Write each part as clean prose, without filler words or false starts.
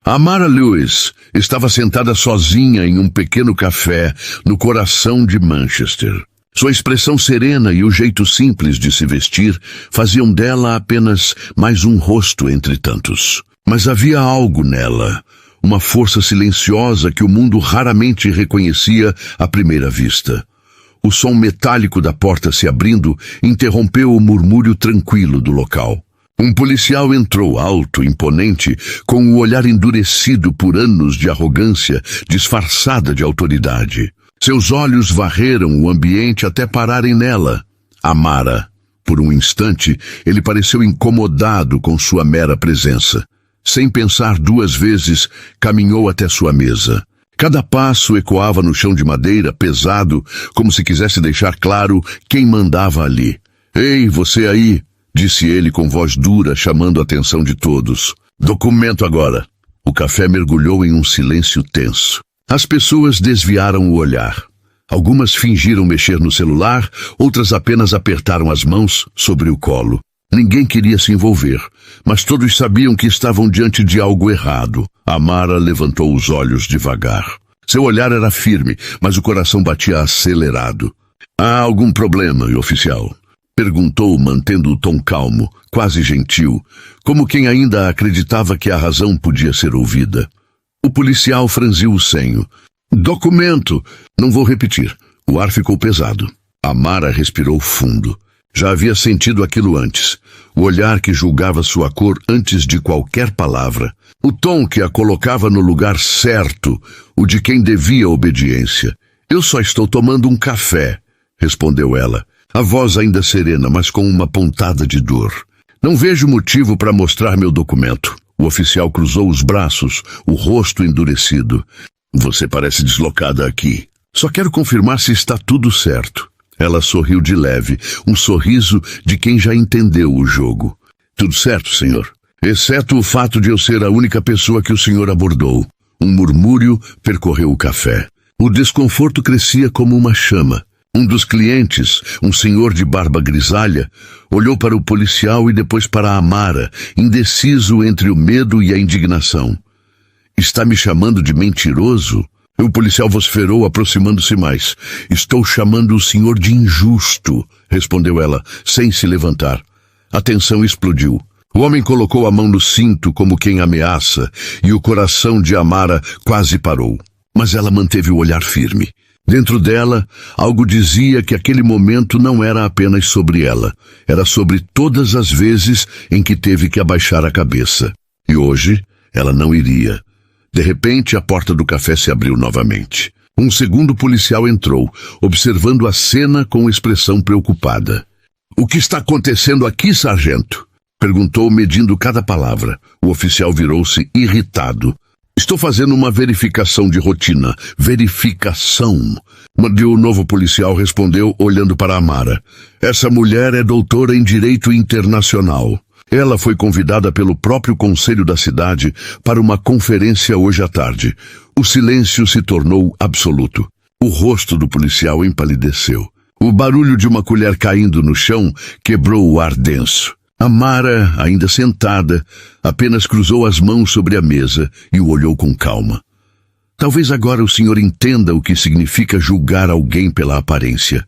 Amara Lewis estava sentada sozinha em um pequeno café no coração de Manchester. Sua expressão serena e o jeito simples de se vestir faziam dela apenas mais um rosto entre tantos. Mas havia algo nela, uma força silenciosa que o mundo raramente reconhecia à primeira vista. O som metálico da porta se abrindo interrompeu o murmúrio tranquilo do local. Um policial entrou alto, imponente, com o olhar endurecido por anos de arrogância disfarçada de autoridade. Seus olhos varreram o ambiente até pararem nela, Amara. Por um instante, ele pareceu incomodado com sua mera presença. Sem pensar duas vezes, caminhou até sua mesa. Cada passo ecoava no chão de madeira, pesado, como se quisesse deixar claro quem mandava ali. "Ei, você aí!" disse ele com voz dura, chamando a atenção de todos. "Documento agora." O café mergulhou em um silêncio tenso. As pessoas desviaram o olhar. Algumas fingiram mexer no celular, outras apenas apertaram as mãos sobre o colo. Ninguém queria se envolver, mas todos sabiam que estavam diante de algo errado. Amara levantou os olhos devagar. Seu olhar era firme, mas o coração batia acelerado. "Há algum problema, oficial?" perguntou, mantendo o tom calmo, quase gentil, como quem ainda acreditava que a razão podia ser ouvida. O policial franziu o senho. "Documento!" "Não vou repetir." O ar ficou pesado. Amara respirou fundo. Já havia sentido aquilo antes. O olhar que julgava sua cor antes de qualquer palavra. O tom que a colocava no lugar certo, o de quem devia obediência. "Eu só estou tomando um café", respondeu ela. A voz ainda serena, mas com uma pontada de dor. "Não vejo motivo para mostrar meu documento." O oficial cruzou os braços, o rosto endurecido. "Você parece deslocada aqui. Só quero confirmar se está tudo certo." Ela sorriu de leve, um sorriso de quem já entendeu o jogo. "Tudo certo, senhor. Exceto o fato de eu ser a única pessoa que o senhor abordou." Um murmúrio percorreu o café. O desconforto crescia como uma chama. Um dos clientes, um senhor de barba grisalha, olhou para o policial e depois para Amara, indeciso entre o medo e a indignação. "Está me chamando de mentiroso?" O policial vociferou, aproximando-se mais. "Estou chamando o senhor de injusto", respondeu ela, sem se levantar. A tensão explodiu. O homem colocou a mão no cinto como quem ameaça, e o coração de Amara quase parou. Mas ela manteve o olhar firme. Dentro dela, algo dizia que aquele momento não era apenas sobre ela. Era sobre todas as vezes em que teve que abaixar a cabeça. E hoje, ela não iria. De repente, a porta do café se abriu novamente. Um segundo policial entrou, observando a cena com expressão preocupada. "O que está acontecendo aqui, sargento?" perguntou, medindo cada palavra. O oficial virou-se irritado. "Estou fazendo uma verificação de rotina." "Verificação?" O novo policial respondeu, olhando para Amara. "Essa mulher é doutora em Direito Internacional. Ela foi convidada pelo próprio conselho da cidade para uma conferência hoje à tarde." O silêncio se tornou absoluto. O rosto do policial empalideceu. O barulho de uma colher caindo no chão quebrou o ar denso. Amara, ainda sentada, apenas cruzou as mãos sobre a mesa e o olhou com calma. "Talvez agora o senhor entenda o que significa julgar alguém pela aparência",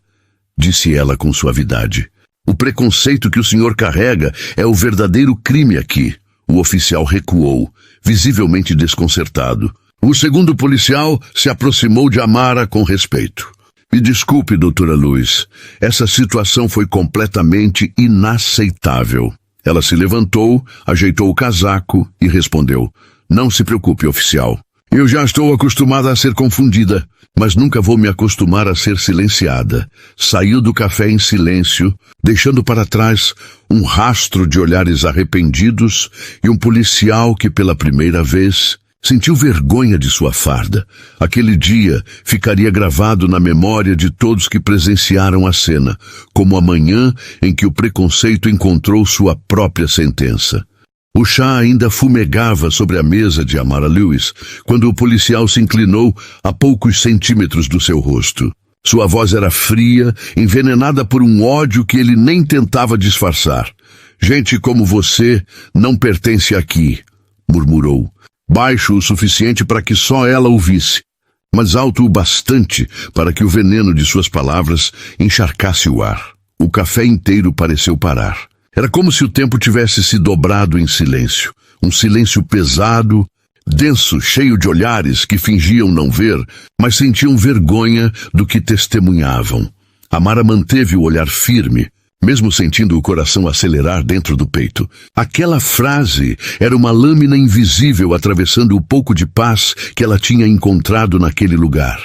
disse ela com suavidade. "O preconceito que o senhor carrega é o verdadeiro crime aqui." O oficial recuou, visivelmente desconcertado. O segundo policial se aproximou de Amara com respeito. "Me desculpe, doutora Lewis. Essa situação foi completamente inaceitável." Ela se levantou, ajeitou o casaco e respondeu: "Não se preocupe, oficial. Eu já estou acostumada a ser confundida, mas nunca vou me acostumar a ser silenciada." Saiu do café em silêncio, deixando para trás um rastro de olhares arrependidos e um policial que, pela primeira vez, sentiu vergonha de sua farda. Aquele dia ficaria gravado na memória de todos que presenciaram a cena, como a manhã em que o preconceito encontrou sua própria sentença. O chá ainda fumegava sobre a mesa de Amara Lewis quando o policial se inclinou a poucos centímetros do seu rosto. Sua voz era fria, envenenada por um ódio que ele nem tentava disfarçar. "Gente como você não pertence aqui", murmurou. baixo o suficiente para que só ela ouvisse, mas alto o bastante para que o veneno de suas palavras encharcasse o ar. O café inteiro pareceu parar. Era como se o tempo tivesse se dobrado em silêncio. Um silêncio pesado, denso, cheio de olhares que fingiam não ver, mas sentiam vergonha do que testemunhavam. Amara manteve o olhar firme, mesmo sentindo o coração acelerar dentro do peito. Aquela frase era uma lâmina invisível atravessando o pouco de paz que ela tinha encontrado naquele lugar.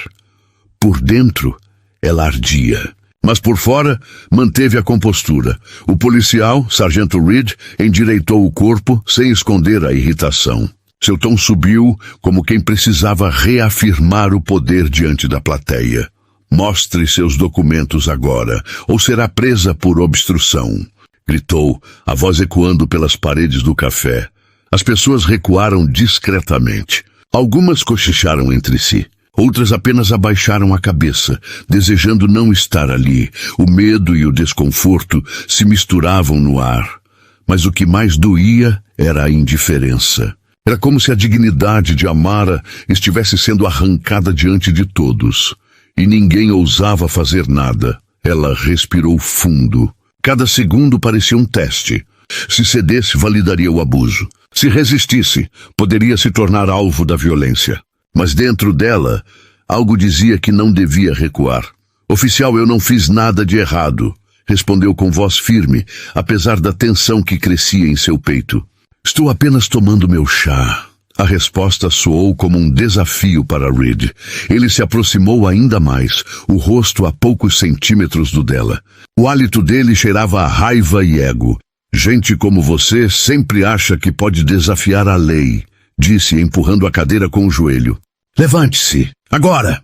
Por dentro, ela ardia, mas por fora manteve a compostura. O policial, Sargento Reed, endireitou o corpo sem esconder a irritação. Seu tom subiu como quem precisava reafirmar o poder diante da plateia. Mostre seus documentos agora, ou será presa por obstrução, gritou, a voz ecoando pelas paredes do café. As pessoas recuaram discretamente. Algumas cochicharam entre si. Outras apenas abaixaram a cabeça, desejando não estar ali. O medo e o desconforto se misturavam no ar. Mas o que mais doía era a indiferença. Era como se a dignidade de Amara estivesse sendo arrancada diante de todos. E ninguém ousava fazer nada. Ela respirou fundo. Cada segundo parecia um teste. Se cedesse, validaria o abuso. Se resistisse, poderia se tornar alvo da violência. Mas dentro dela, algo dizia que não devia recuar. Oficial, eu não fiz nada de errado, respondeu com voz firme, apesar da tensão que crescia em seu peito. Estou apenas tomando meu chá. A resposta soou como um desafio para Reed. Ele se aproximou ainda mais, o rosto a poucos centímetros do dela. O hálito dele cheirava a raiva e ego. Gente como você sempre acha que pode desafiar a lei, disse, empurrando a cadeira com o joelho. Levante-se, agora!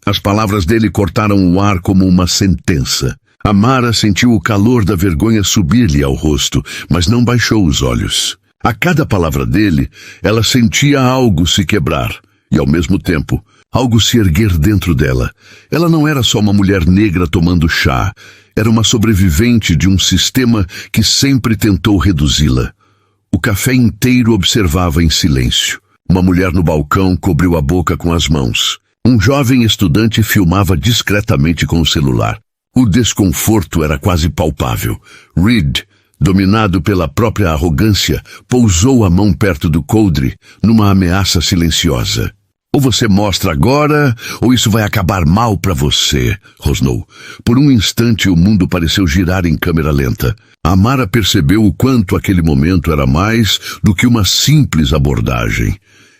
As palavras dele cortaram o ar como uma sentença. Amara sentiu o calor da vergonha subir-lhe ao rosto, mas não baixou os olhos. A cada palavra dele, ela sentia algo se quebrar, e ao mesmo tempo, algo se erguer dentro dela. Ela não era só uma mulher negra tomando chá, era uma sobrevivente de um sistema que sempre tentou reduzi-la. O café inteiro observava em silêncio. Uma mulher no balcão cobriu a boca com as mãos. Um jovem estudante filmava discretamente com o celular. O desconforto era quase palpável. Reed, dominado pela própria arrogância, pousou a mão perto do coldre, numa ameaça silenciosa. Ou você mostra agora, ou isso vai acabar mal para você, rosnou. Por um instante o mundo pareceu girar em câmera lenta. Amara percebeu o quanto aquele momento era mais do que uma simples abordagem.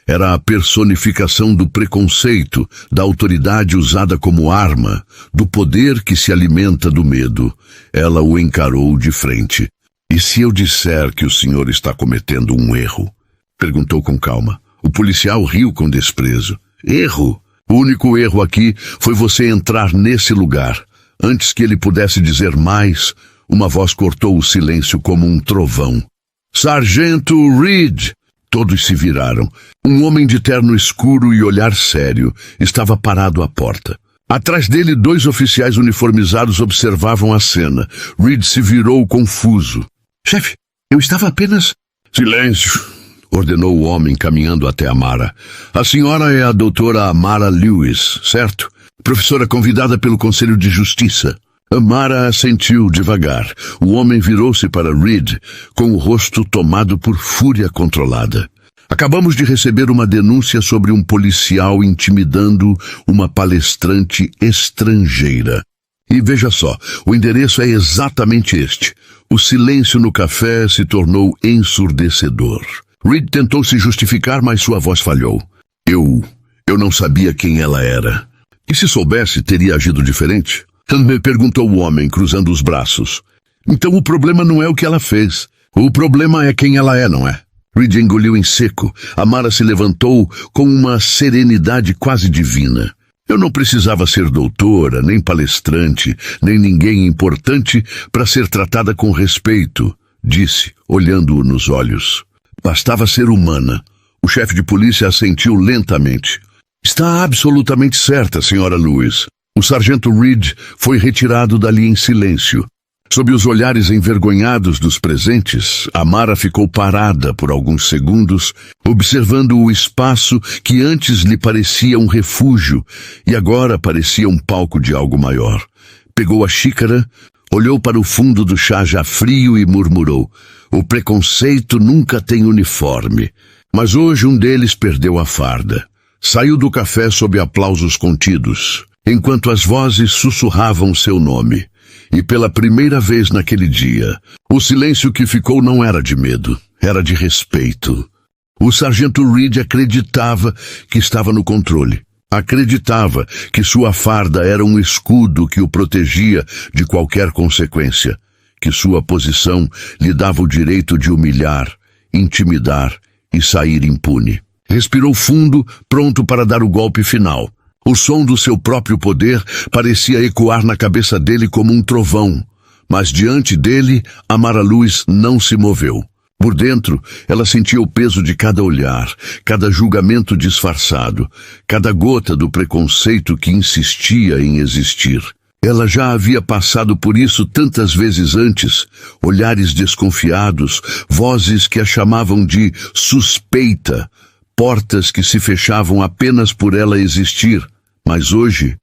Era a personificação do preconceito, da autoridade usada como arma, do poder que se alimenta do medo. Ela o encarou de frente. E se eu disser que o senhor está cometendo um erro? Perguntou com calma. O policial riu com desprezo. Erro? O único erro aqui foi você entrar nesse lugar. Antes que ele pudesse dizer mais, uma voz cortou o silêncio como um trovão. Sargento Reed! Todos se viraram. Um homem de terno escuro e olhar sério estava parado à porta. Atrás dele, 2 oficiais uniformizados observavam a cena. Reed se virou confuso. Chefe, eu estava apenas... Silêncio, ordenou o homem caminhando até Amara. A senhora é a doutora Amara Lewis, certo? Professora convidada pelo Conselho de Justiça. Amara assentiu devagar. O homem virou-se para Reed, com o rosto tomado por fúria controlada. Acabamos de receber uma denúncia sobre um policial intimidando uma palestrante estrangeira. E veja só, o endereço é exatamente este. O silêncio no café se tornou ensurdecedor. Reed tentou se justificar, mas sua voz falhou. Eu não sabia quem ela era. E se soubesse, teria agido diferente? Me perguntou o homem, cruzando os braços. Então o problema não é o que ela fez. O problema é quem ela é, não é? Reed engoliu em seco. Amara se levantou com uma serenidade quase divina. Eu não precisava ser doutora, nem palestrante, nem ninguém importante para ser tratada com respeito, disse, olhando-o nos olhos. Bastava ser humana. O chefe de polícia assentiu lentamente. Está absolutamente certa, senhora Lewis. O sargento Reed foi retirado dali em silêncio. Sob os olhares envergonhados dos presentes, Amara ficou parada por alguns segundos, observando o espaço que antes lhe parecia um refúgio e agora parecia um palco de algo maior. Pegou a xícara, olhou para o fundo do chá já frio e murmurou: "O preconceito nunca tem uniforme." Mas hoje um deles perdeu a farda. Saiu do café sob aplausos contidos, enquanto as vozes sussurravam seu nome. E pela primeira vez naquele dia, o silêncio que ficou não era de medo, era de respeito. O sargento Reed acreditava que estava no controle. Acreditava que sua farda era um escudo que o protegia de qualquer consequência, que sua posição lhe dava o direito de humilhar, intimidar e sair impune. Respirou fundo, pronto para dar o golpe final. O som do seu próprio poder parecia ecoar na cabeça dele como um trovão, mas diante dele, Amara Lewis não se moveu. Por dentro, ela sentia o peso de cada olhar, cada julgamento disfarçado, cada gota do preconceito que insistia em existir. Ela já havia passado por isso tantas vezes antes, olhares desconfiados, vozes que a chamavam de suspeita, portas que se fechavam apenas por ela existir. Mas hoje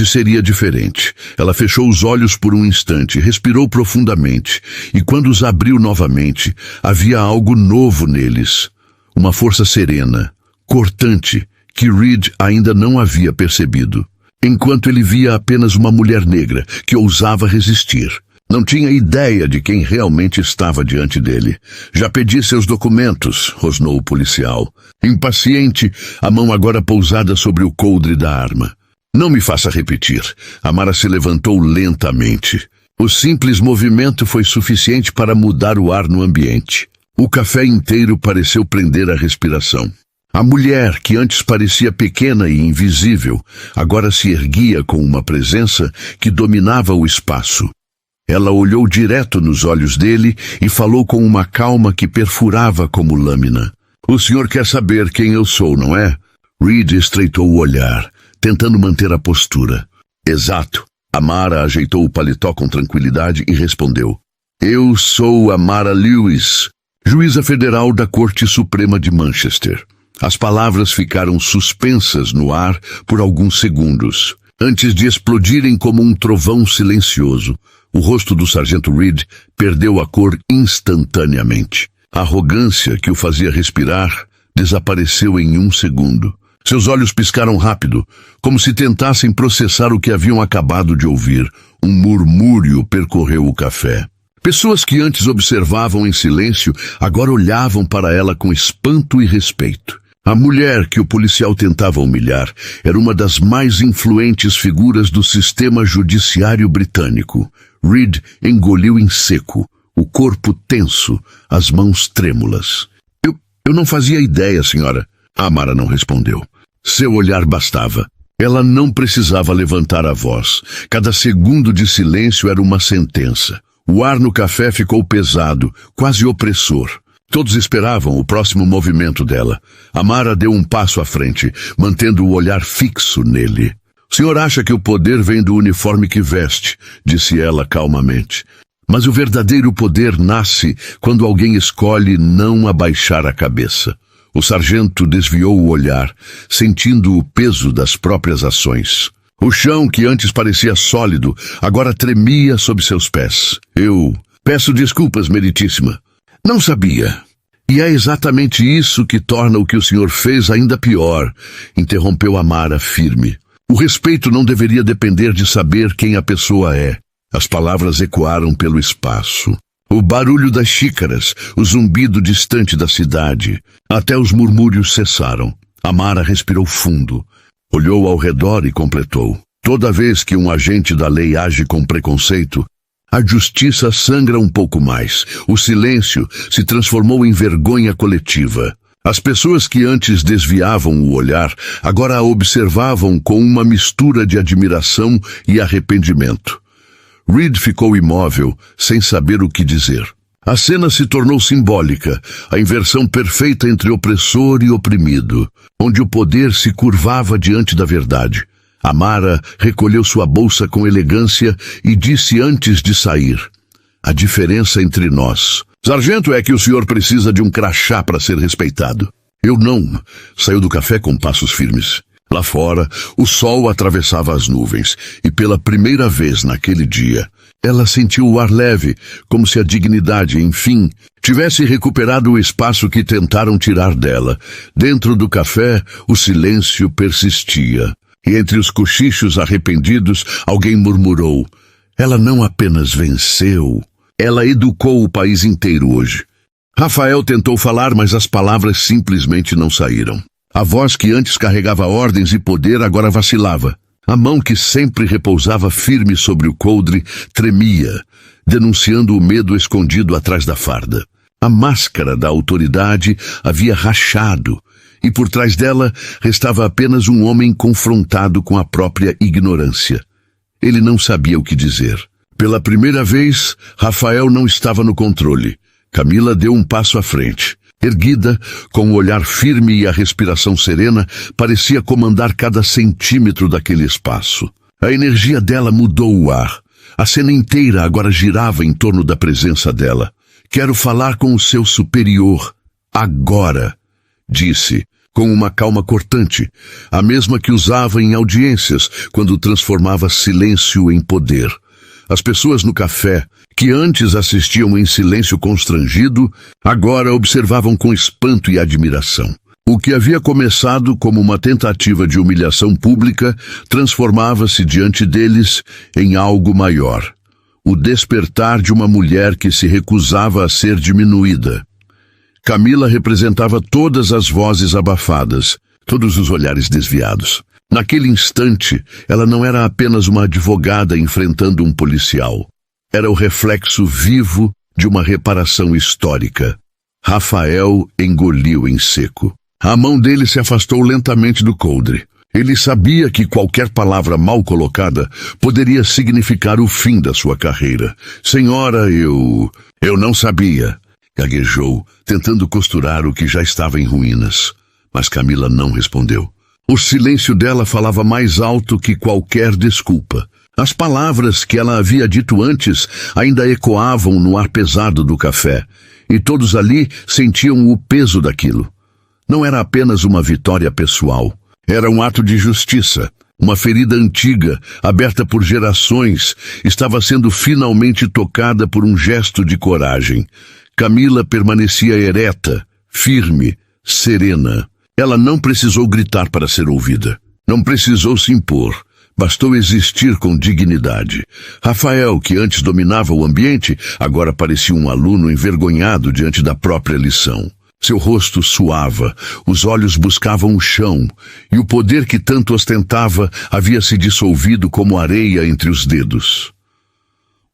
seria diferente. Ela fechou os olhos por um instante, respirou profundamente, e quando os abriu novamente, havia algo novo neles. Uma força serena, cortante, que Reed ainda não havia percebido. Enquanto ele via apenas uma mulher negra que ousava resistir. Não tinha ideia de quem realmente estava diante dele. "Já pedi seus documentos", rosnou o policial. Impaciente, a mão agora pousada sobre o coldre da arma. "Não me faça repetir." Amara se levantou lentamente. O simples movimento foi suficiente para mudar o ar no ambiente. O café inteiro pareceu prender a respiração. A mulher, que antes parecia pequena e invisível, agora se erguia com uma presença que dominava o espaço. Ela olhou direto nos olhos dele e falou com uma calma que perfurava como lâmina. "O senhor quer saber quem eu sou, não é?" Reed estreitou o olhar, tentando manter a postura. "Exato." Amara ajeitou o paletó com tranquilidade e respondeu: "Eu sou Amara Lewis, juíza federal da Corte Suprema de Manchester." As palavras ficaram suspensas no ar por alguns segundos, antes de explodirem como um trovão silencioso. O rosto do sargento Reed perdeu a cor instantaneamente. A arrogância que o fazia respirar desapareceu em um segundo. Seus olhos piscaram rápido, como se tentassem processar o que haviam acabado de ouvir. Um murmúrio percorreu o café. Pessoas que antes observavam em silêncio, agora olhavam para ela com espanto e respeito. A mulher que o policial tentava humilhar era uma das mais influentes figuras do sistema judiciário britânico. Reed engoliu em seco, o corpo tenso, as mãos trêmulas. Eu não fazia ideia, senhora." Amara não respondeu. Seu olhar bastava. Ela não precisava levantar a voz. Cada segundo de silêncio era uma sentença. O ar no café ficou pesado, quase opressor. Todos esperavam o próximo movimento dela. Amara deu um passo à frente, mantendo o olhar fixo nele. "O senhor acha que o poder vem do uniforme que veste", disse ela calmamente. "Mas o verdadeiro poder nasce quando alguém escolhe não abaixar a cabeça." O sargento desviou o olhar, sentindo o peso das próprias ações. O chão, que antes parecia sólido, agora tremia sob seus pés. "Eu peço desculpas, meritíssima. Não sabia." "E é exatamente isso que torna o que o senhor fez ainda pior", interrompeu Amara firme. "O respeito não deveria depender de saber quem a pessoa é." As palavras ecoaram pelo espaço. O barulho das xícaras, o zumbido distante da cidade. Até os murmúrios cessaram. Amara respirou fundo. Olhou ao redor e completou: "Toda vez que um agente da lei age com preconceito, a justiça sangra um pouco mais. O silêncio se transformou em vergonha coletiva. As pessoas que antes desviavam o olhar, agora a observavam com uma mistura de admiração e arrependimento. Reed ficou imóvel, sem saber o que dizer. A cena se tornou simbólica, a inversão perfeita entre opressor e oprimido, onde o poder se curvava diante da verdade. Amara recolheu sua bolsa com elegância e disse antes de sair: A diferença entre nós. Sargento, é que o senhor precisa de um crachá para ser respeitado. Eu não. Saiu do café com passos firmes. Lá fora, o sol atravessava as nuvens, e pela primeira vez naquele dia, ela sentiu o ar leve, como se a dignidade, enfim, tivesse recuperado o espaço que tentaram tirar dela. Dentro do café, o silêncio persistia. E entre os cochichos arrependidos, alguém murmurou: ela não apenas venceu, ela educou o país inteiro hoje. Rafael tentou falar, mas as palavras simplesmente não saíram. A voz que antes carregava ordens e poder agora vacilava. A mão que sempre repousava firme sobre o coldre tremia, denunciando o medo escondido atrás da farda. A máscara da autoridade havia rachado, e por trás dela restava apenas um homem confrontado com a própria ignorância. Ele não sabia o que dizer. Pela primeira vez, Rafael não estava no controle. Camila deu um passo à frente. Erguida, com o olhar firme e a respiração serena, parecia comandar cada centímetro daquele espaço. A energia dela mudou o ar. A cena inteira agora girava em torno da presença dela. Quero falar com o seu superior. Agora, disse, com uma calma cortante, a mesma que usava em audiências, quando transformava silêncio em poder. As pessoas no café, que antes assistiam em silêncio constrangido, agora observavam com espanto e admiração. O que havia começado como uma tentativa de humilhação pública transformava-se diante deles em algo maior. O despertar de uma mulher que se recusava a ser diminuída. Camila representava todas as vozes abafadas, todos os olhares desviados. Naquele instante, ela não era apenas uma advogada enfrentando um policial. Era o reflexo vivo de uma reparação histórica. Rafael engoliu em seco. A mão dele se afastou lentamente do coldre. Ele sabia que qualquer palavra mal colocada poderia significar o fim da sua carreira. Senhora, eu não sabia, gaguejou, tentando costurar o que já estava em ruínas. Mas Camila não respondeu. O silêncio dela falava mais alto que qualquer desculpa. As palavras que ela havia dito antes ainda ecoavam no ar pesado do café, e todos ali sentiam o peso daquilo. Não era apenas uma vitória pessoal. Era um ato de justiça. Uma ferida antiga, aberta por gerações, estava sendo finalmente tocada por um gesto de coragem. Camila permanecia ereta, firme, serena. Ela não precisou gritar para ser ouvida. Não precisou se impor. Bastou existir com dignidade. Rafael, que antes dominava o ambiente, agora parecia um aluno envergonhado diante da própria lição. Seu rosto suava, os olhos buscavam o chão, e o poder que tanto ostentava havia se dissolvido como areia entre os dedos.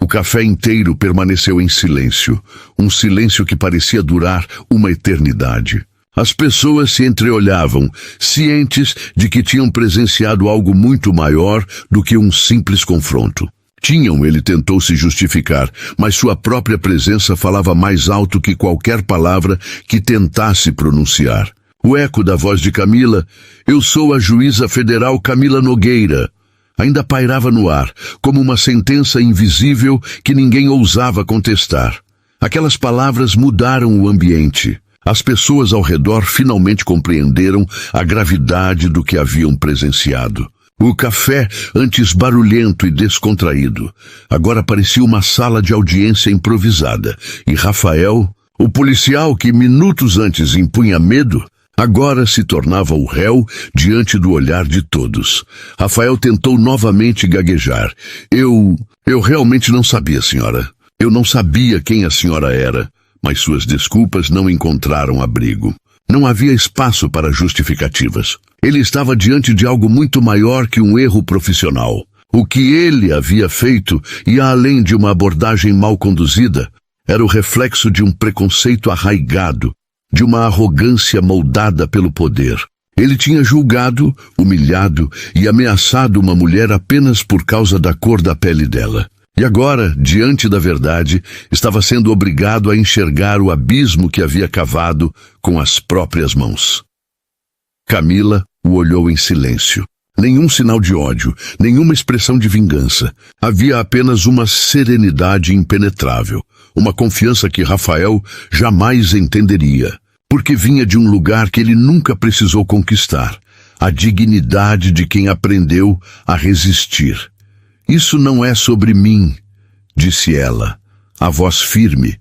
O café inteiro permaneceu em silêncio, um silêncio que parecia durar uma eternidade. As pessoas se entreolhavam, cientes de que tinham presenciado algo muito maior do que um simples confronto. Ele tentou se justificar, mas sua própria presença falava mais alto que qualquer palavra que tentasse pronunciar. O eco da voz de Camila, "Eu sou a juíza federal Camila Nogueira", ainda pairava no ar, como uma sentença invisível que ninguém ousava contestar. Aquelas palavras mudaram o ambiente. As pessoas ao redor finalmente compreenderam a gravidade do que haviam presenciado. O café, antes barulhento e descontraído, agora parecia uma sala de audiência improvisada, e Rafael, o policial que minutos antes impunha medo, agora se tornava o réu diante do olhar de todos. Rafael tentou novamente gaguejar. Eu realmente não sabia, senhora. Eu não sabia quem a senhora era. Mas suas desculpas não encontraram abrigo. Não havia espaço para justificativas. Ele estava diante de algo muito maior que um erro profissional. O que ele havia feito ia além de uma abordagem mal conduzida. Era o reflexo de um preconceito arraigado, de uma arrogância moldada pelo poder. Ele tinha julgado, humilhado e ameaçado uma mulher apenas por causa da cor da pele dela. E agora, diante da verdade, estava sendo obrigado a enxergar o abismo que havia cavado com as próprias mãos. Camila o olhou em silêncio. Nenhum sinal de ódio, nenhuma expressão de vingança. Havia apenas uma serenidade impenetrável, uma confiança que Rafael jamais entenderia, porque vinha de um lugar que ele nunca precisou conquistar, a dignidade de quem aprendeu a resistir. Isso não é sobre mim, disse ela, a voz firme,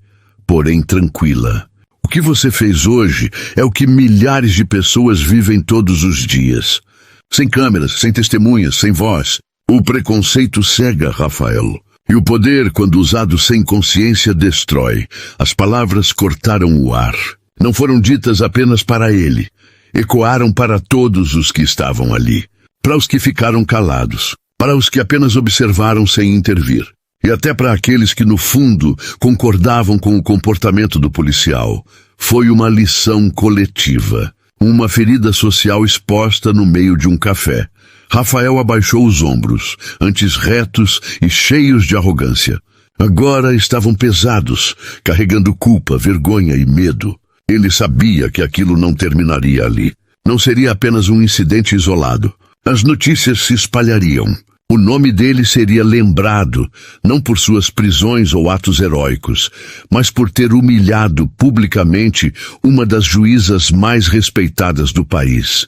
porém tranquila. O que você fez hoje é o que milhares de pessoas vivem todos os dias. Sem câmeras, sem testemunhas, sem voz. O preconceito cega, Rafael. E o poder, quando usado sem consciência, destrói. As palavras cortaram o ar. Não foram ditas apenas para ele. Ecoaram para todos os que estavam ali. Para os que ficaram calados. Para os que apenas observaram sem intervir. E até para aqueles que, no fundo, concordavam com o comportamento do policial. Foi uma lição coletiva. Uma ferida social exposta no meio de um café. Rafael abaixou os ombros, antes retos e cheios de arrogância. Agora estavam pesados, carregando culpa, vergonha e medo. Ele sabia que aquilo não terminaria ali. Não seria apenas um incidente isolado. As notícias se espalhariam. O nome dele seria lembrado, não por suas prisões ou atos heróicos, mas por ter humilhado publicamente uma das juízas mais respeitadas do país.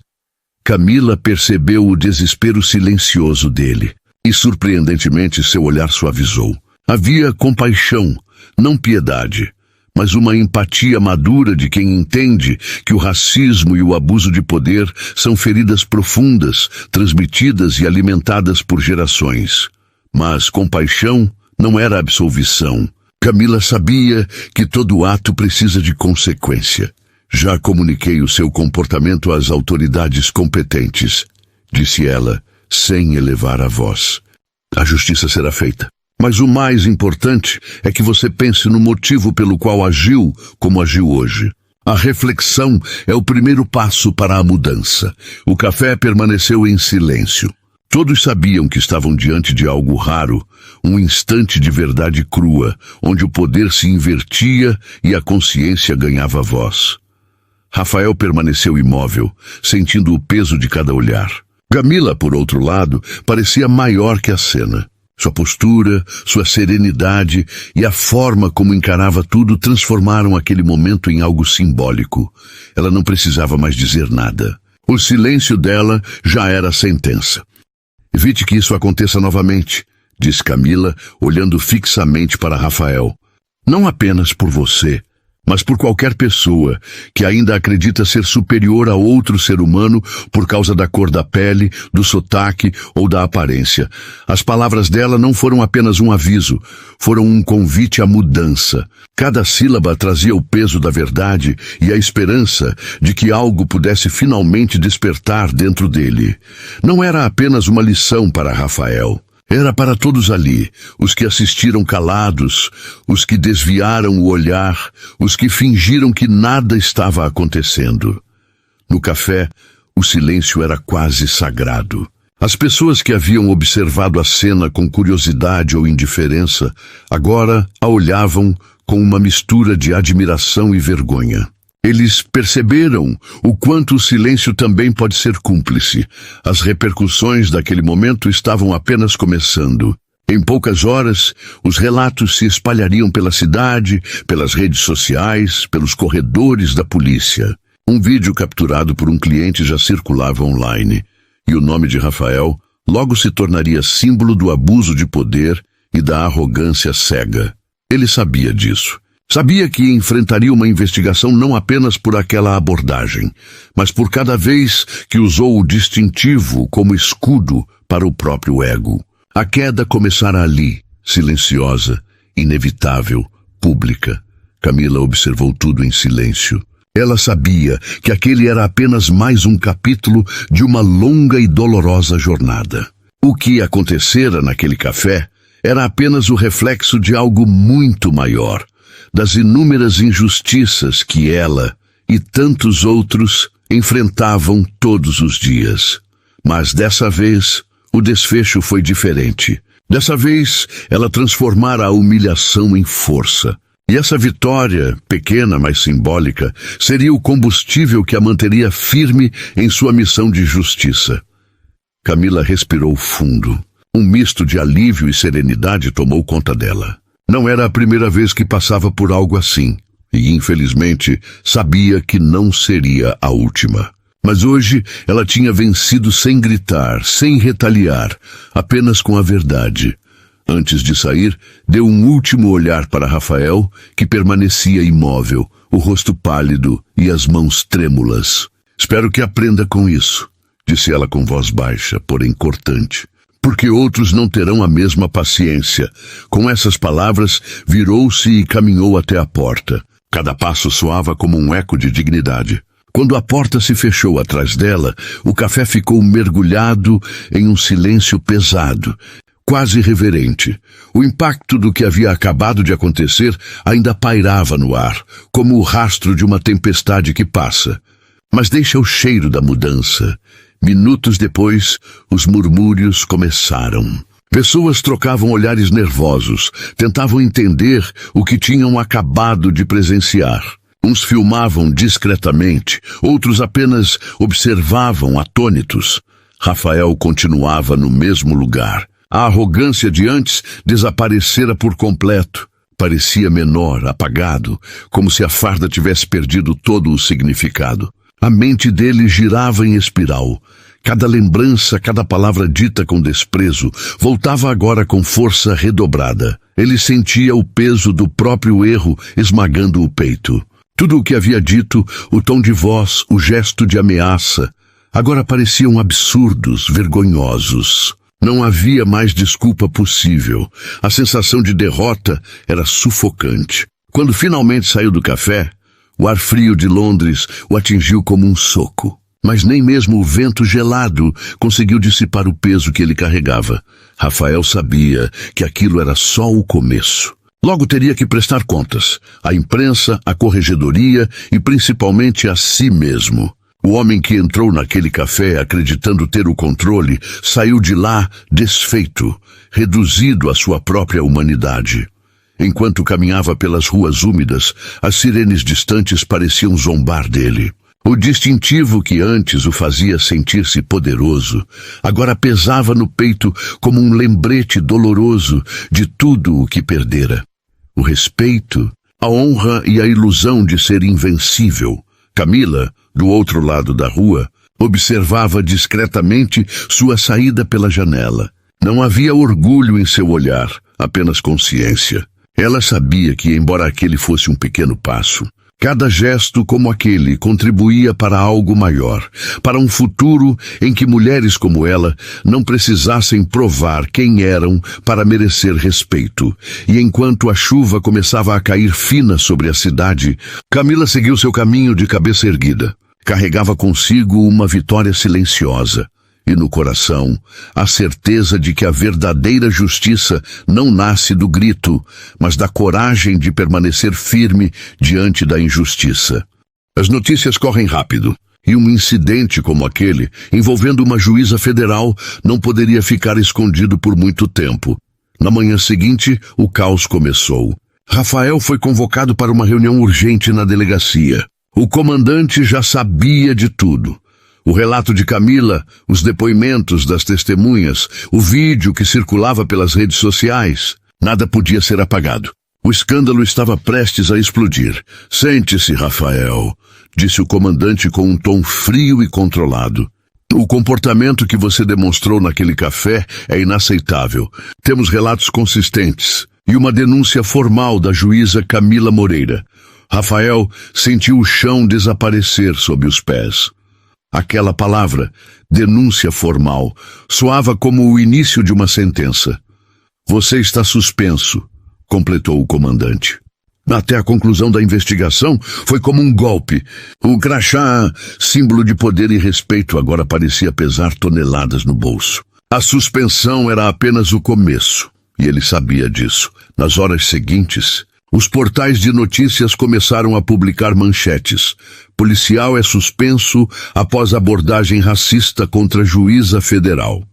Camila percebeu o desespero silencioso dele, e surpreendentemente seu olhar suavizou. Havia compaixão, não piedade, mas uma empatia madura de quem entende que o racismo e o abuso de poder são feridas profundas, transmitidas e alimentadas por gerações. Mas compaixão não era absolvição. Camila sabia que todo ato precisa de consequência. Já comuniquei o seu comportamento às autoridades competentes, disse ela, sem elevar a voz. A justiça será feita. Mas o mais importante é que você pense no motivo pelo qual agiu como agiu hoje. A reflexão é o primeiro passo para a mudança. O café permaneceu em silêncio. Todos sabiam que estavam diante de algo raro, um instante de verdade crua, onde o poder se invertia e a consciência ganhava voz. Rafael permaneceu imóvel, sentindo o peso de cada olhar. Camila, por outro lado, parecia maior que a cena. Sua postura, sua serenidade e a forma como encarava tudo transformaram aquele momento em algo simbólico. Ela não precisava mais dizer nada. O silêncio dela já era sentença. Evite que isso aconteça novamente, disse Camila, olhando fixamente para Rafael. Não apenas por você, mas por qualquer pessoa que ainda acredita ser superior a outro ser humano por causa da cor da pele, do sotaque ou da aparência. As palavras dela não foram apenas um aviso, foram um convite à mudança. Cada sílaba trazia o peso da verdade e a esperança de que algo pudesse finalmente despertar dentro dele. Não era apenas uma lição para Rafael. Era para todos ali, os que assistiram calados, os que desviaram o olhar, os que fingiram que nada estava acontecendo. No café, o silêncio era quase sagrado. As pessoas que haviam observado a cena com curiosidade ou indiferença, agora a olhavam com uma mistura de admiração e vergonha. Eles perceberam o quanto o silêncio também pode ser cúmplice. As repercussões daquele momento estavam apenas começando. Em poucas horas, os relatos se espalhariam pela cidade, pelas redes sociais, pelos corredores da polícia. Um vídeo capturado por um cliente já circulava online, e o nome de Rafael logo se tornaria símbolo do abuso de poder e da arrogância cega. Ele sabia disso. Sabia que enfrentaria uma investigação não apenas por aquela abordagem, mas por cada vez que usou o distintivo como escudo para o próprio ego. A queda começara ali, silenciosa, inevitável, pública. Camila observou tudo em silêncio. Ela sabia que aquele era apenas mais um capítulo de uma longa e dolorosa jornada. O que acontecera naquele café era apenas o reflexo de algo muito maior, das inúmeras injustiças que ela e tantos outros enfrentavam todos os dias. Mas dessa vez, o desfecho foi diferente. Dessa vez, ela transformara a humilhação em força. E essa vitória, pequena mas simbólica, seria o combustível que a manteria firme em sua missão de justiça. Camila respirou fundo. Um misto de alívio e serenidade tomou conta dela. Não era a primeira vez que passava por algo assim, e infelizmente sabia que não seria a última. Mas hoje ela tinha vencido sem gritar, sem retaliar, apenas com a verdade. Antes de sair, deu um último olhar para Rafael, que permanecia imóvel, o rosto pálido e as mãos trêmulas. Espero que aprenda com isso, disse ela com voz baixa, porém cortante, porque outros não terão a mesma paciência. Com essas palavras, virou-se e caminhou até a porta. Cada passo soava como um eco de dignidade. Quando a porta se fechou atrás dela, o café ficou mergulhado em um silêncio pesado, quase reverente. O impacto do que havia acabado de acontecer ainda pairava no ar, como o rastro de uma tempestade que passa. Mas deixa o cheiro da mudança. Minutos depois, os murmúrios começaram. Pessoas trocavam olhares nervosos, tentavam entender o que tinham acabado de presenciar. Uns filmavam discretamente, outros apenas observavam atônitos. Rafael continuava no mesmo lugar. A arrogância de antes desaparecera por completo. Parecia menor, apagado, como se a farda tivesse perdido todo o significado. A mente dele girava em espiral. Cada lembrança, cada palavra dita com desprezo, voltava agora com força redobrada. Ele sentia o peso do próprio erro esmagando o peito. Tudo o que havia dito, o tom de voz, o gesto de ameaça, agora pareciam absurdos, vergonhosos. Não havia mais desculpa possível. A sensação de derrota era sufocante. Quando finalmente saiu do café, o ar frio de Londres o atingiu como um soco. Mas nem mesmo o vento gelado conseguiu dissipar o peso que ele carregava. Rafael sabia que aquilo era só o começo. Logo teria que prestar contas, à imprensa, à corregedoria e principalmente a si mesmo. O homem que entrou naquele café acreditando ter o controle, saiu de lá desfeito, reduzido à sua própria humanidade. Enquanto caminhava pelas ruas úmidas, as sirenes distantes pareciam zombar dele. O distintivo que antes o fazia sentir-se poderoso, agora pesava no peito como um lembrete doloroso de tudo o que perdera. O respeito, a honra e a ilusão de ser invencível. Camila, do outro lado da rua, observava discretamente sua saída pela janela. Não havia orgulho em seu olhar, apenas consciência. Ela sabia que, embora aquele fosse um pequeno passo, cada gesto como aquele contribuía para algo maior, para um futuro em que mulheres como ela não precisassem provar quem eram para merecer respeito. E enquanto a chuva começava a cair fina sobre a cidade, Camila seguiu seu caminho de cabeça erguida. Carregava consigo uma vitória silenciosa. E no coração, a certeza de que a verdadeira justiça não nasce do grito, mas da coragem de permanecer firme diante da injustiça. As notícias correm rápido, e um incidente como aquele, envolvendo uma juíza federal, não poderia ficar escondido por muito tempo. Na manhã seguinte, o caos começou. Rafael foi convocado para uma reunião urgente na delegacia. O comandante já sabia de tudo. O relato de Camila, os depoimentos das testemunhas, o vídeo que circulava pelas redes sociais, nada podia ser apagado. O escândalo estava prestes a explodir. "Sente-se, Rafael", disse o comandante com um tom frio e controlado. "O comportamento que você demonstrou naquele café é inaceitável. Temos relatos consistentes e uma denúncia formal da juíza Camila Moreira." Rafael sentiu o chão desaparecer sob os pés. Aquela palavra, denúncia formal, soava como o início de uma sentença. "Você está suspenso", completou o comandante. Até a conclusão da investigação foi como um golpe. O crachá, símbolo de poder e respeito, agora parecia pesar toneladas no bolso. A suspensão era apenas o começo, e ele sabia disso. Nas horas seguintes, os portais de notícias começaram a publicar manchetes. "Policial é suspenso após abordagem racista contra juíza federal."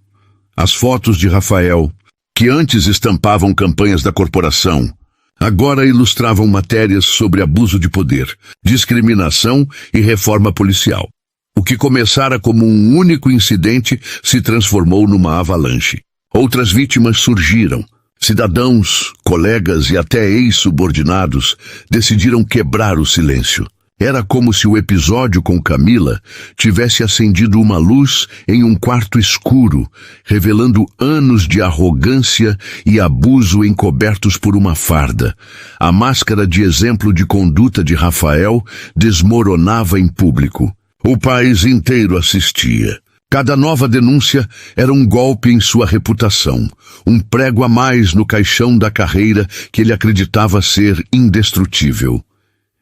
As fotos de Rafael, que antes estampavam campanhas da corporação, agora ilustravam matérias sobre abuso de poder, discriminação e reforma policial. O que começara como um único incidente se transformou numa avalanche. Outras vítimas surgiram. Cidadãos, colegas e até ex-subordinados decidiram quebrar o silêncio. Era como se o episódio com Camila tivesse acendido uma luz em um quarto escuro, revelando anos de arrogância e abuso encobertos por uma farda. A máscara de exemplo de conduta de Rafael desmoronava em público. O país inteiro assistia. Cada nova denúncia era um golpe em sua reputação, um prego a mais no caixão da carreira que ele acreditava ser indestrutível.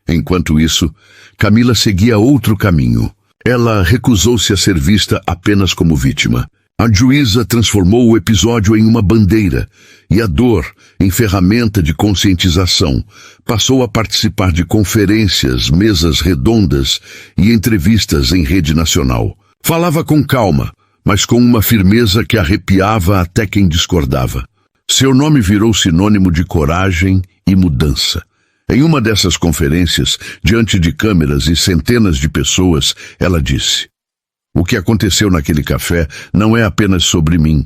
Enquanto isso, Camila seguia outro caminho. Ela recusou-se a ser vista apenas como vítima. A juíza transformou o episódio em uma bandeira e a dor em ferramenta de conscientização. Passou a participar de conferências, mesas redondas e entrevistas em rede nacional. Falava com calma, mas com uma firmeza que arrepiava até quem discordava. Seu nome virou sinônimo de coragem e mudança. Em uma dessas conferências, diante de câmeras e centenas de pessoas, ela disse: "O que aconteceu naquele café não é apenas sobre mim,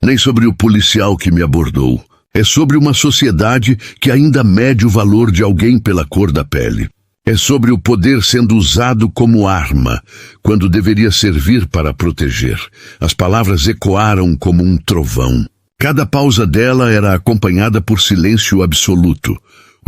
nem sobre o policial que me abordou. É sobre uma sociedade que ainda mede o valor de alguém pela cor da pele. É sobre o poder sendo usado como arma, quando deveria servir para proteger." As palavras ecoaram como um trovão. Cada pausa dela era acompanhada por silêncio absoluto.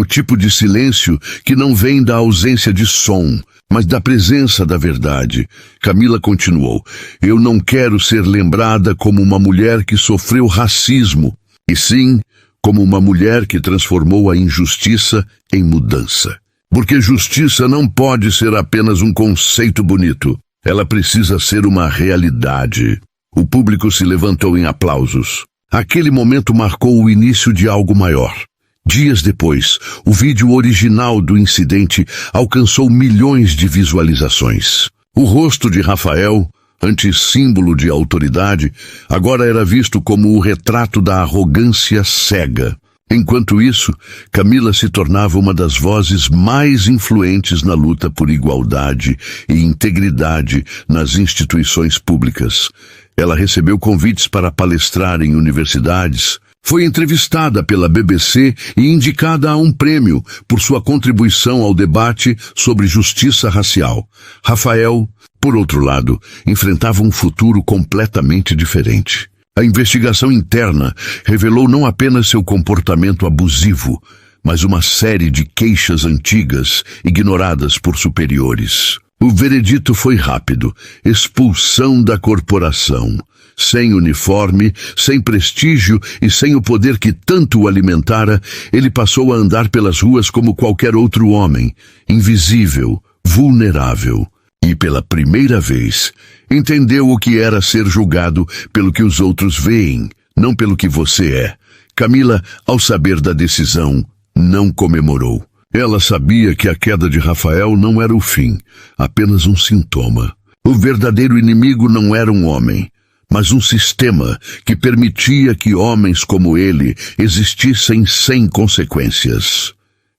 O tipo de silêncio que não vem da ausência de som, mas da presença da verdade. Camila continuou: "Eu não quero ser lembrada como uma mulher que sofreu racismo, e sim como uma mulher que transformou a injustiça em mudança. Porque justiça não pode ser apenas um conceito bonito. Ela precisa ser uma realidade." O público se levantou em aplausos. Aquele momento marcou o início de algo maior. Dias depois, o vídeo original do incidente alcançou milhões de visualizações. O rosto de Rafael, antes símbolo de autoridade, agora era visto como o retrato da arrogância cega. Enquanto isso, Camila se tornava uma das vozes mais influentes na luta por igualdade e integridade nas instituições públicas. Ela recebeu convites para palestrar em universidades, foi entrevistada pela BBC e indicada a um prêmio por sua contribuição ao debate sobre justiça racial. Rafael, por outro lado, enfrentava um futuro completamente diferente. A investigação interna revelou não apenas seu comportamento abusivo, mas uma série de queixas antigas ignoradas por superiores. O veredito foi rápido: expulsão da corporação. Sem uniforme, sem prestígio e sem o poder que tanto o alimentara, ele passou a andar pelas ruas como qualquer outro homem, invisível, vulnerável. E pela primeira vez, entendeu o que era ser julgado pelo que os outros veem, não pelo que você é. Camila, ao saber da decisão, não comemorou. Ela sabia que a queda de Rafael não era o fim, apenas um sintoma. O verdadeiro inimigo não era um homem, mas um sistema que permitia que homens como ele existissem sem consequências.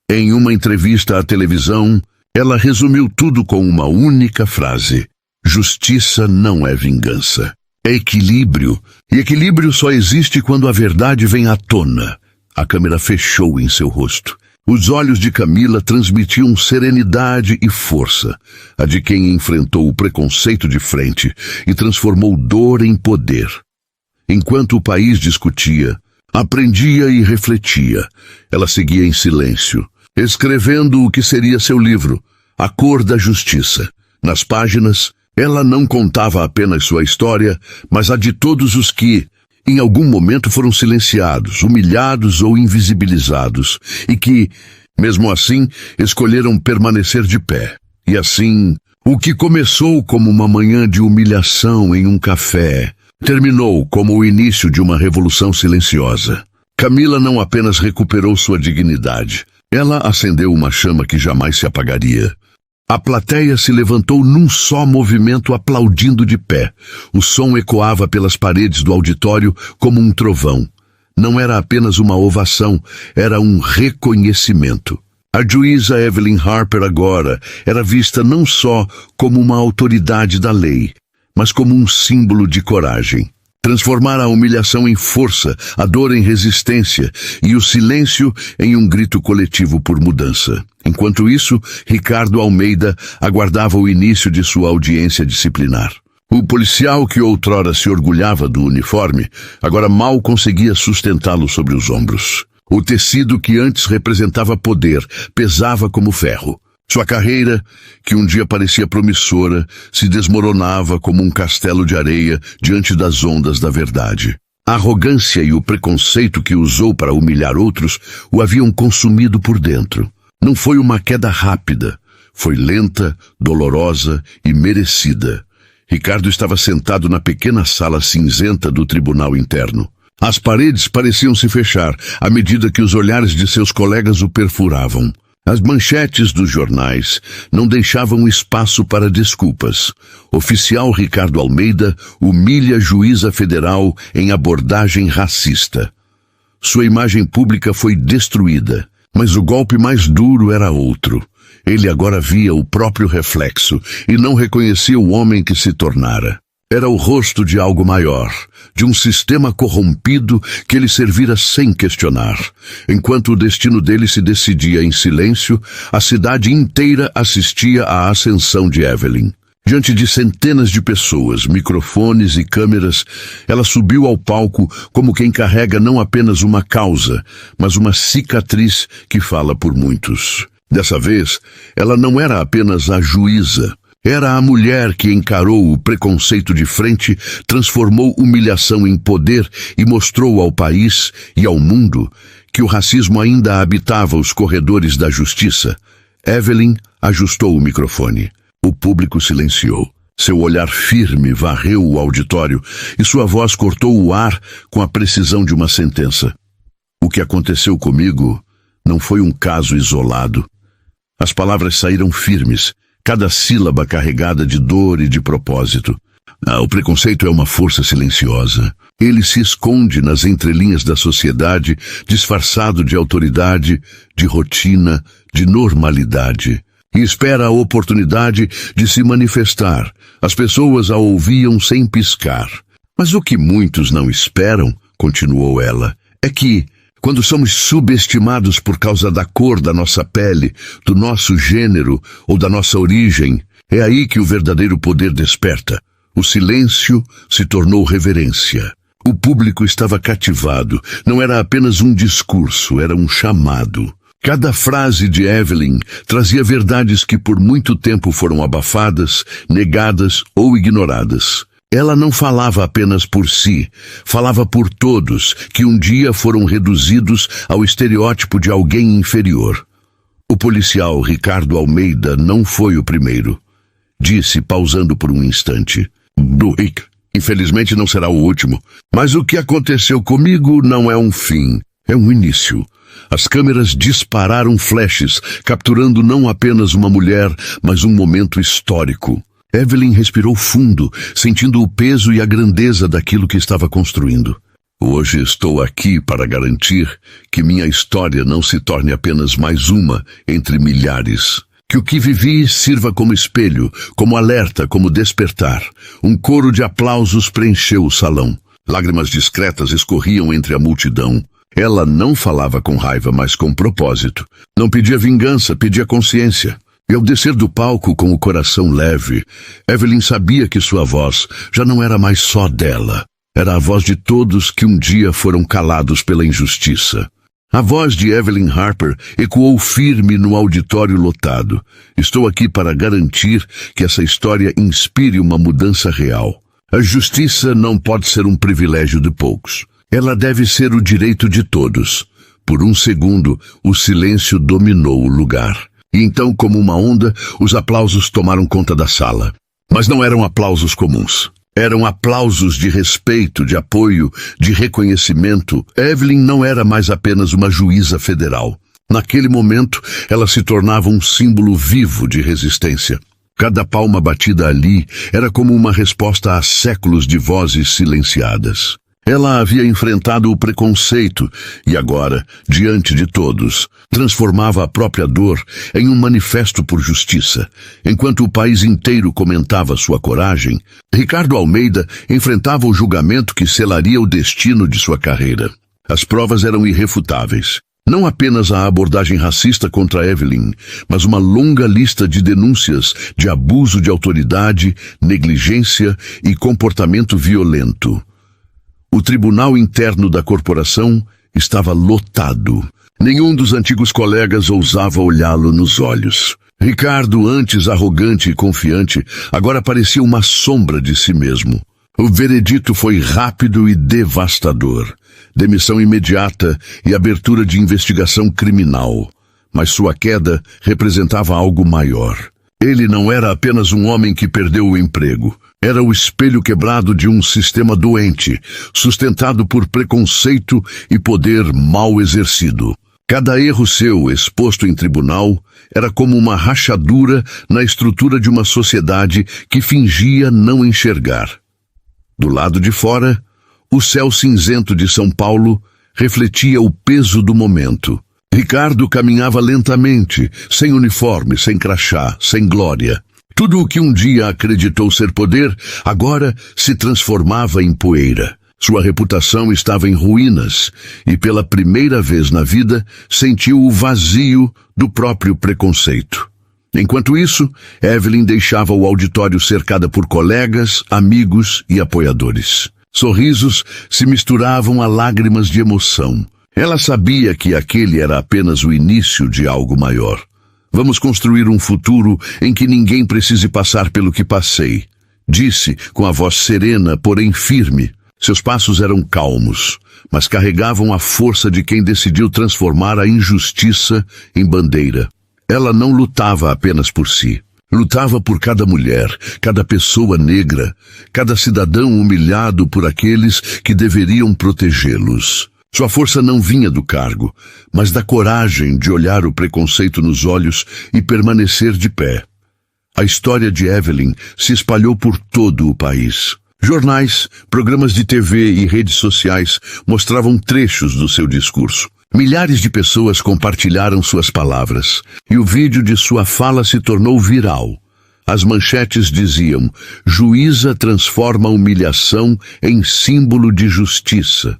Em uma entrevista à televisão, ela resumiu tudo com uma única frase: justiça não é vingança, é equilíbrio, e equilíbrio só existe quando a verdade vem à tona. A câmera fechou em seu rosto. Os olhos de Camila transmitiam serenidade e força, a de quem enfrentou o preconceito de frente e transformou dor em poder. Enquanto o país discutia, aprendia e refletia, ela seguia em silêncio, escrevendo o que seria seu livro, A Cor da Justiça. Nas páginas, ela não contava apenas sua história, mas a de todos os que, em algum momento, foram silenciados, humilhados ou invisibilizados, e que, mesmo assim, escolheram permanecer de pé. E assim, o que começou como uma manhã de humilhação em um café, terminou como o início de uma revolução silenciosa. Camila não apenas recuperou sua dignidade, ela acendeu uma chama que jamais se apagaria. A plateia se levantou num só movimento, aplaudindo de pé. O som ecoava pelas paredes do auditório como um trovão. Não era apenas uma ovação, era um reconhecimento. A juíza Evelyn Harper agora era vista não só como uma autoridade da lei, mas como um símbolo de coragem. Transformar a humilhação em força, a dor em resistência e o silêncio em um grito coletivo por mudança. Enquanto isso, Ricardo Almeida aguardava o início de sua audiência disciplinar. O policial que outrora se orgulhava do uniforme, agora mal conseguia sustentá-lo sobre os ombros. O tecido que antes representava poder pesava como ferro. Sua carreira, que um dia parecia promissora, se desmoronava como um castelo de areia diante das ondas da verdade. A arrogância e o preconceito que usou para humilhar outros o haviam consumido por dentro. Não foi uma queda rápida, foi lenta, dolorosa e merecida. Ricardo estava sentado na pequena sala cinzenta do tribunal interno. As paredes pareciam se fechar à medida que os olhares de seus colegas o perfuravam. As manchetes dos jornais não deixavam espaço para desculpas. Oficial Ricardo Almeida humilha juíza federal em abordagem racista. Sua imagem pública foi destruída, mas o golpe mais duro era outro. Ele agora via o próprio reflexo e não reconhecia o homem que se tornara. Era o rosto de algo maior, de um sistema corrompido que ele servira sem questionar. Enquanto o destino dele se decidia em silêncio, a cidade inteira assistia à ascensão de Evelyn. Diante de centenas de pessoas, microfones e câmeras, ela subiu ao palco como quem carrega não apenas uma causa, mas uma cicatriz que fala por muitos. Dessa vez, ela não era apenas a juíza. Era a mulher que encarou o preconceito de frente, transformou humilhação em poder e mostrou ao país e ao mundo que o racismo ainda habitava os corredores da justiça. Evelyn ajustou o microfone. O público silenciou. Seu olhar firme varreu o auditório e sua voz cortou o ar com a precisão de uma sentença. O que aconteceu comigo não foi um caso isolado. As palavras saíram firmes, cada sílaba carregada de dor e de propósito. O preconceito é uma força silenciosa. Ele se esconde nas entrelinhas da sociedade, disfarçado de autoridade, de rotina, de normalidade. E espera a oportunidade de se manifestar. As pessoas a ouviam sem piscar. Mas o que muitos não esperam, continuou ela, é que, quando somos subestimados por causa da cor da nossa pele, do nosso gênero ou da nossa origem, é aí que o verdadeiro poder desperta. O silêncio se tornou reverência. O público estava cativado. Não era apenas um discurso, era um chamado. Cada frase de Evelyn trazia verdades que por muito tempo foram abafadas, negadas ou ignoradas. Ela não falava apenas por si, falava por todos que um dia foram reduzidos ao estereótipo de alguém inferior. O policial Ricardo Almeida não foi o primeiro. Disse, pausando por um instante. Rick, infelizmente não será o último. Mas o que aconteceu comigo não é um fim, é um início. As câmeras dispararam flashes, capturando não apenas uma mulher, mas um momento histórico. Evelyn respirou fundo, sentindo o peso e a grandeza daquilo que estava construindo. Hoje estou aqui para garantir que minha história não se torne apenas mais uma entre milhares. Que o que vivi sirva como espelho, como alerta, como despertar. Um coro de aplausos preencheu o salão. Lágrimas discretas escorriam entre a multidão. Ela não falava com raiva, mas com propósito. Não pedia vingança, pedia consciência. E ao descer do palco com o coração leve, Evelyn sabia que sua voz já não era mais só dela. Era a voz de todos que um dia foram calados pela injustiça. A voz de Evelyn Harper ecoou firme no auditório lotado. Estou aqui para garantir que essa história inspire uma mudança real. A justiça não pode ser um privilégio de poucos. Ela deve ser o direito de todos. Por um segundo, o silêncio dominou o lugar. E então, como uma onda, os aplausos tomaram conta da sala. Mas não eram aplausos comuns. Eram aplausos de respeito, de apoio, de reconhecimento. Evelyn não era mais apenas uma juíza federal. Naquele momento, ela se tornava um símbolo vivo de resistência. Cada palma batida ali era como uma resposta a séculos de vozes silenciadas. Ela havia enfrentado o preconceito e agora, diante de todos, transformava a própria dor em um manifesto por justiça. Enquanto o país inteiro comentava sua coragem, Ricardo Almeida enfrentava o julgamento que selaria o destino de sua carreira. As provas eram irrefutáveis. Não apenas a abordagem racista contra Evelyn, mas uma longa lista de denúncias de abuso de autoridade, negligência e comportamento violento. O tribunal interno da corporação estava lotado. Nenhum dos antigos colegas ousava olhá-lo nos olhos. Ricardo, antes arrogante e confiante, agora parecia uma sombra de si mesmo. O veredito foi rápido e devastador. Demissão imediata e abertura de investigação criminal. Mas sua queda representava algo maior. Ele não era apenas um homem que perdeu o emprego. Era o espelho quebrado de um sistema doente, sustentado por preconceito e poder mal exercido. Cada erro seu exposto em tribunal era como uma rachadura na estrutura de uma sociedade que fingia não enxergar. Do lado de fora, o céu cinzento de São Paulo refletia o peso do momento. Ricardo caminhava lentamente, sem uniforme, sem crachá, sem glória. Tudo o que um dia acreditou ser poder, agora se transformava em poeira. Sua reputação estava em ruínas e, pela primeira vez na vida, sentiu o vazio do próprio preconceito. Enquanto isso, Evelyn deixava o auditório cercada por colegas, amigos e apoiadores. Sorrisos se misturavam a lágrimas de emoção. Ela sabia que aquele era apenas o início de algo maior. Vamos construir um futuro em que ninguém precise passar pelo que passei, disse com a voz serena, porém firme. Seus passos eram calmos, mas carregavam a força de quem decidiu transformar a injustiça em bandeira. Ela não lutava apenas por si. Lutava por cada mulher, cada pessoa negra, cada cidadão humilhado por aqueles que deveriam protegê-los. Sua força não vinha do cargo, mas da coragem de olhar o preconceito nos olhos e permanecer de pé. A história de Evelyn se espalhou por todo o país. Jornais, programas de TV e redes sociais mostravam trechos do seu discurso. Milhares de pessoas compartilharam suas palavras, e o vídeo de sua fala se tornou viral. As manchetes diziam: "Juíza transforma a humilhação em símbolo de justiça."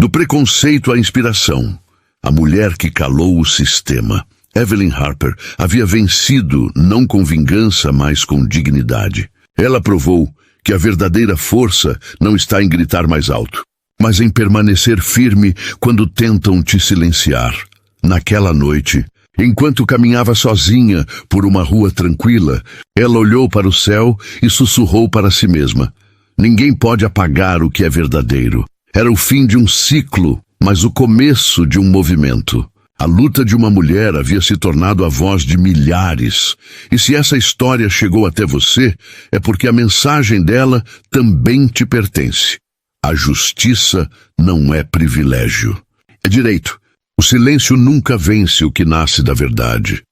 Do preconceito à inspiração, a mulher que calou o sistema. Evelyn Harper havia vencido não com vingança, mas com dignidade. Ela provou que a verdadeira força não está em gritar mais alto, mas em permanecer firme quando tentam te silenciar. Naquela noite, enquanto caminhava sozinha por uma rua tranquila, ela olhou para o céu e sussurrou para si mesma: "Ninguém pode apagar o que é verdadeiro." Era o fim de um ciclo, mas o começo de um movimento. A luta de uma mulher havia se tornado a voz de milhares. E se essa história chegou até você, é porque a mensagem dela também te pertence. A justiça não é privilégio. É direito. O silêncio nunca vence o que nasce da verdade.